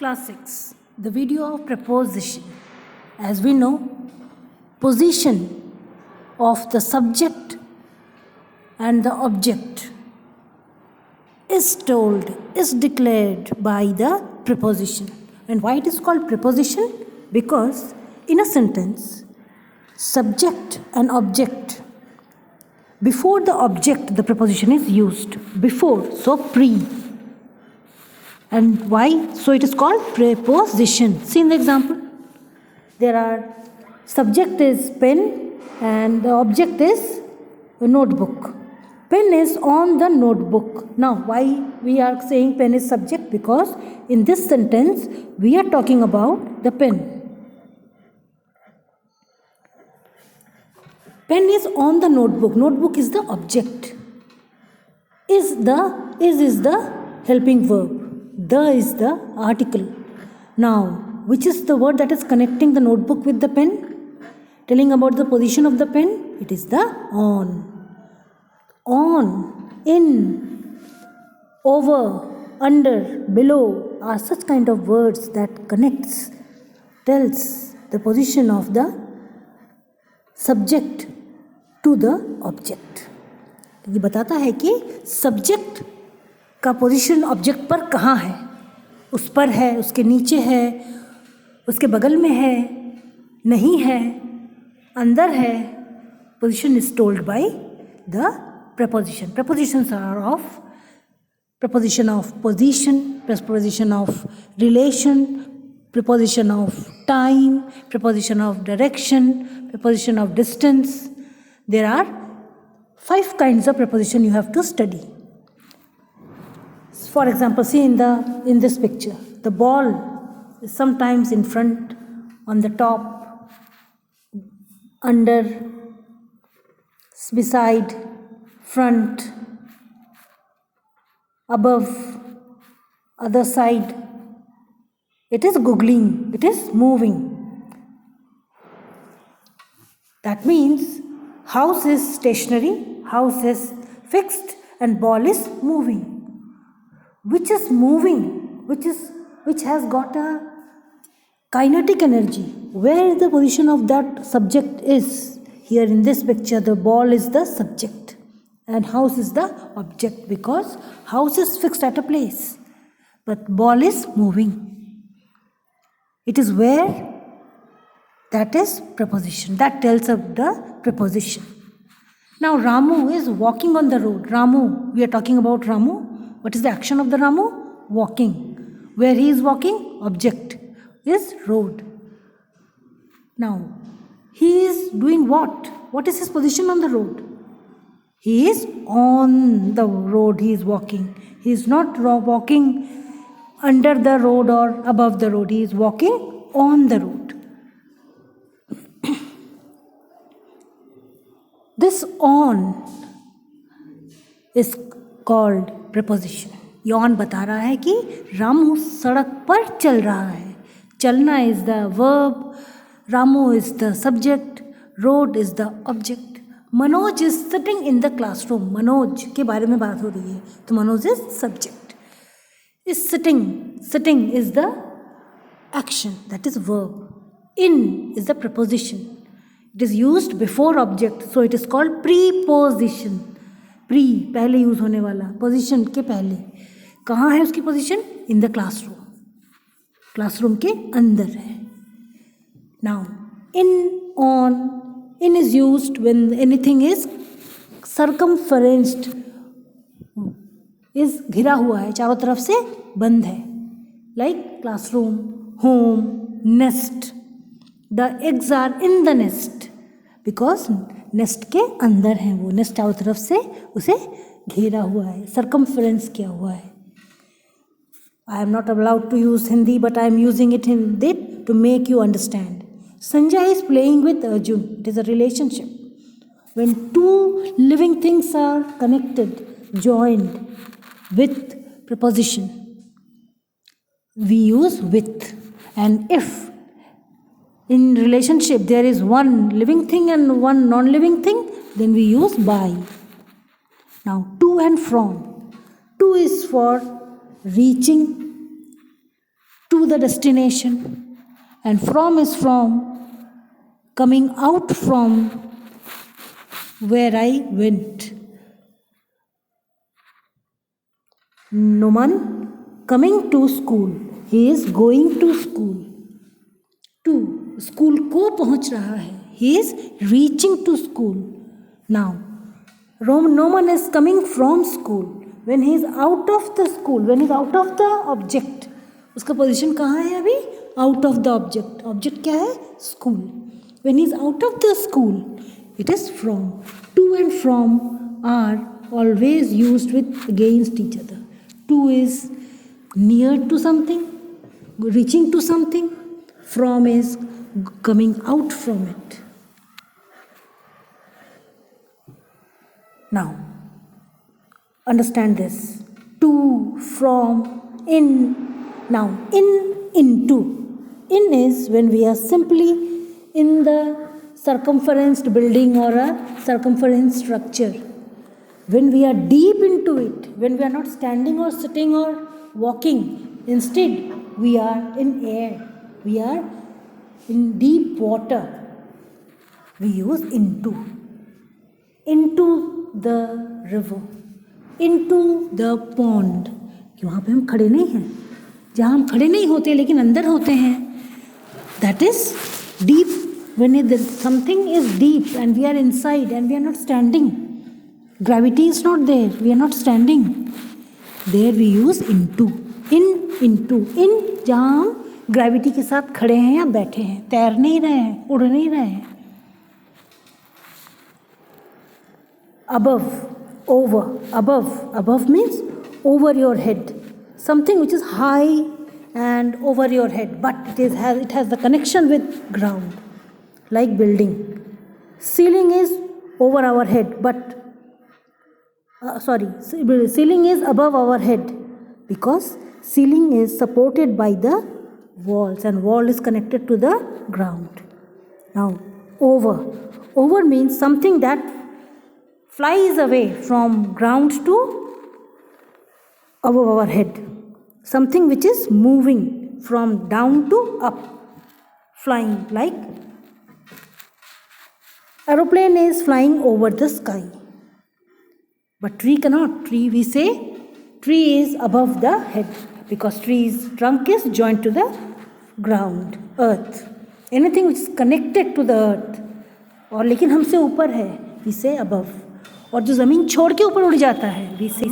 Class 6, the video of preposition. As we know, position of the subject and the object is declared by the preposition. And why it is called preposition? Because in a sentence, subject and object, before the object, the preposition is used. Before, so pre. And why? So it is called preposition. See in the example. There are subject is pen and the object is a notebook. Pen is on the notebook. Now why we are saying pen is subject? Because in this sentence we are talking about the pen. Pen is on the notebook. Notebook is the object. Is the helping verb. The is the article. Now, which is the word that is connecting the notebook with the pen? Telling about the position of the pen? It is the on. On, in, over, under, below are such kind of words that connects, tells the position of the subject to the object. ये बताता है कि subject का position object पर कहाँ है. उस पर है, उसके नीचे है, उसके बगल में है, नहीं है, अंदर है. Position is told by the preposition. Prepositions are of preposition of position, preposition of relation, preposition of time, preposition of direction, preposition of distance. There are 5 kinds of preposition you have to study. For example, see in this picture, the ball is sometimes in front, on the top, under, beside, front, above, other side. It is googling, it is moving. That means house is stationary, house is fixed, and ball is moving. Which is moving, which has got a kinetic energy. Where the position of that subject is? Here in this picture, the ball is the subject and house is the object, because house is fixed at a place, but ball is moving. It is where, that is preposition. That tells of the preposition. Now Ramu is walking on the road. Ramu, we are talking about Ramu. What is the action of the Ramu? Walking. Where he is walking? Object is road. Now, he is doing what? What is his position on the road? He is on the road, he is walking. He is not walking under the road or above the road. He is walking on the road. This on is called preposition. ये on बता रहा है कि रामू सड़क पर चल रहा है. चलना is the verb, Ramu is the subject, road is the object. Manoj is sitting in the classroom. Manoj के बारे में बात हो रही है, तो Manoj is subject. Is sitting. Sitting is the action, that is verb. In is the preposition. It is used before object, so it is called preposition. Pre पहले use होने वाला, पोजीशन के पहले. कहाँ है उसकी position? In the classroom. Classroom के अंदर है. Now in, on, in is used when anything is circumferenced, is घिरा हुआ है, चारों तरफ से बंद है. Like classroom, home, nest. The eggs are in the nest because nest के अंदर हैं वो. नेस्ट चारों तरफ से उसे घेरा हुआ है, सर्कमफ्रेंस किया हुआ है. I am not allowed to use Hindi, but I am using it in this to make you understand. Sanjay is playing with Arjun. It is a relationship. When two living things are connected, joined with preposition, we use with. And if in relationship there is one living thing and one non-living thing, then we use by. Now to and from. To is for reaching, to the destination, and from is from, coming out from where I went. Noman coming to school, he is going to school. To school को पहुंच रहा है, he is reaching to school. Now Noman is coming from school. When he is out of the school, when he is out of the object, उसका position कहाँ है अभी? Out of the object. Object क्या है? School. When he is out of the school, it is from. To and from are always used with against each other. To is near to something, reaching to something. From is coming out from it. Now, understand this. To, from, in. Now, into. In is when we are simply in the circumferenced building or a circumference structure. When we are deep into it, when we are not standing or sitting or walking, instead we are in air, we are in deep water, we use into. Into the river, into the pond. वहाँ पे हम खड़े नहीं हैं, जहाँ हम खड़े नहीं होते लेकिन अंदर होते हैं, that is deep. When something is deep and we are inside and we are not standing, gravity is not there, we are not standing, there we use into. into. In जहाँ हम ग्रेविटी के साथ खड़े हैं या बैठे हैं, तैर नहीं रहे हैं, उड़ नहीं रहे हैं. Above, over. Above means over your head, something which is high and over your head, but it has the connection with ground, like building. Ceiling is over our head, but ceiling is above our head because ceiling is supported by the walls and wall is connected to the ground. Now, over means something that flies away from ground to above our head, something which is moving from down to up, flying. Like aeroplane is flying over the sky, but tree cannot. We say tree is above the head because tree's trunk is joined to the ground, earth. Anything which is connected to the earth और लेकिन हमसे ऊपर है, we say above. और जो ज़मीन छोड़ के ऊपर उड़ जाता है, we say